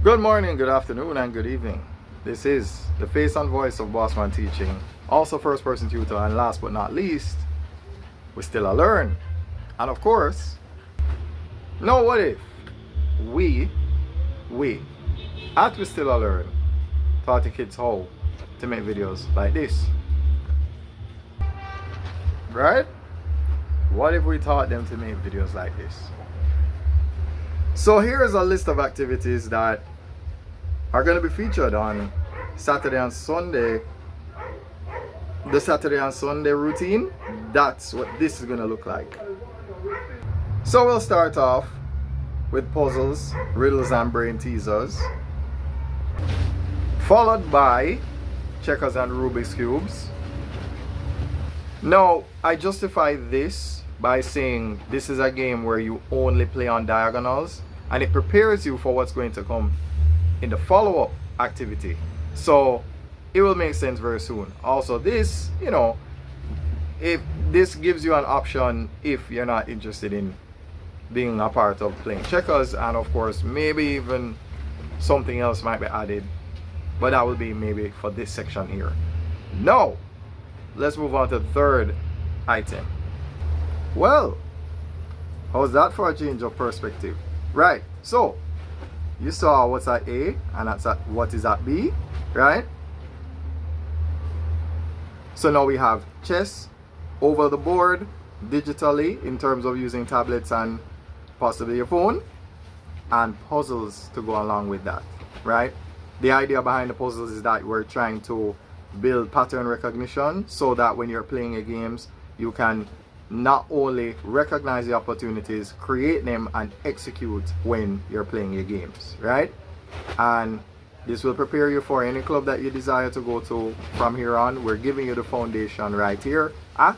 Good morning, good afternoon, and good evening. This is the face and voice of Bossman Teaching, also first person tutor, and last but not least, we still a learn. And of course, now what if we at we still a learn taught the kids how to make videos like this, right? What if we taught them to make videos like this? So here is a list of activities that are going to be featured on Saturday and Sunday. The Saturday and Sunday routine, that's what this is going to look like. So we'll start off with puzzles, riddles and brain teasers, followed by checkers and Rubik's cubes. Now I justify this by saying this is a game where you only play on diagonals, and it prepares you for what's going to come in the follow-up activity. So it will make sense very soon. Also, this, if this gives you an option if you're not interested in being a part of playing checkers, and of course maybe even something else might be added, but that will be maybe for this section here. Now let's move on to the third item. Well, how's that for a change of perspective? Right, so you saw what's at A and that's at what is at B, right? So now we have chess over the board digitally in terms of using tablets and possibly your phone, and puzzles to go along with that, right? The idea behind the puzzles is that we're trying to build pattern recognition so that when you're playing your games, you can not only recognize the opportunities, create them, and execute when you're playing your games, right? And this will prepare you for any club that you desire to go to from here on. We're giving you the foundation right here at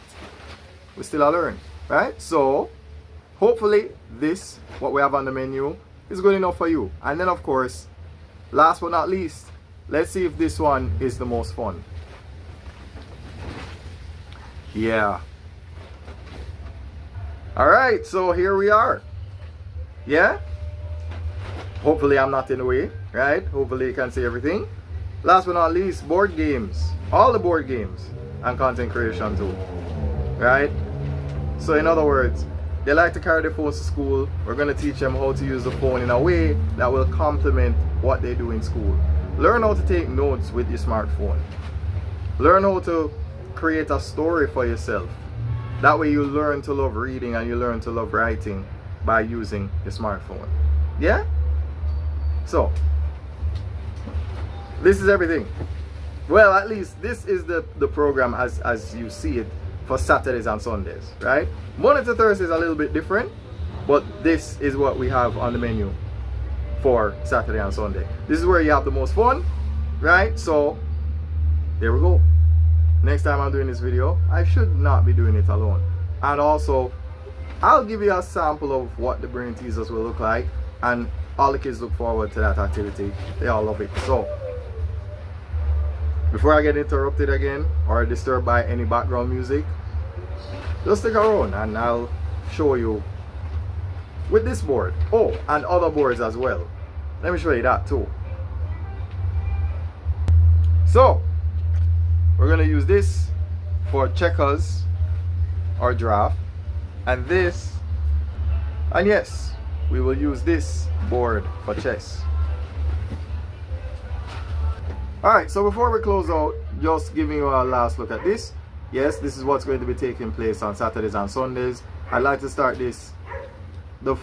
We Still a Learn, right? So hopefully this, what we have on the menu, is good enough for you. And then of course, last but not least, let's see if this one is the most fun. Yeah. Alright, so here we are. Yeah? Hopefully I'm not in the way, right? Hopefully you can see everything. Last but not least, board games. All the board games and content creation too. Right? So in other words, they like to carry their phones to school. We're going to teach them how to use the phone in a way that will complement what they do in school. Learn how to take notes with your smartphone. Learn how to create a story for yourself. That way you learn to love reading and you learn to love writing by using your smartphone. Yeah? So, this is everything. Well, at least this is the program as you see it for Saturdays and Sundays, right? Monday to Thursday is a little bit different, but this is what we have on the menu for Saturday and Sunday. This is where you have the most fun, right? So, there we go. Next time I'm doing this video, I should not be doing it alone. And also, I'll give you a sample of what the brain teasers will look like, and all the kids look forward to that activity. They all love it. So, before I get interrupted again or disturbed by any background music, just stick around and I'll show you with this board. Oh, and other boards as well. Let me show you that too. So, we're going to use this for checkers or draft, and this, and yes, we will use this board for chess. Alright, so before we close out, just giving you a last look at this. Yes, this is what's going to be taking place on Saturdays and Sundays. I'd like to start this the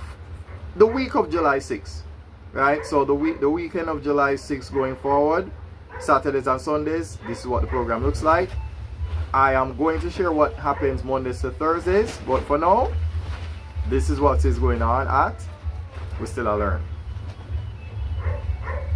week of July 6th, right? So the weekend of July 6th going forward, Saturdays and Sundays, this is what the program looks like. I am going to share what happens Mondays to Thursdays, but for now, this is what is going on at We Still a Learn.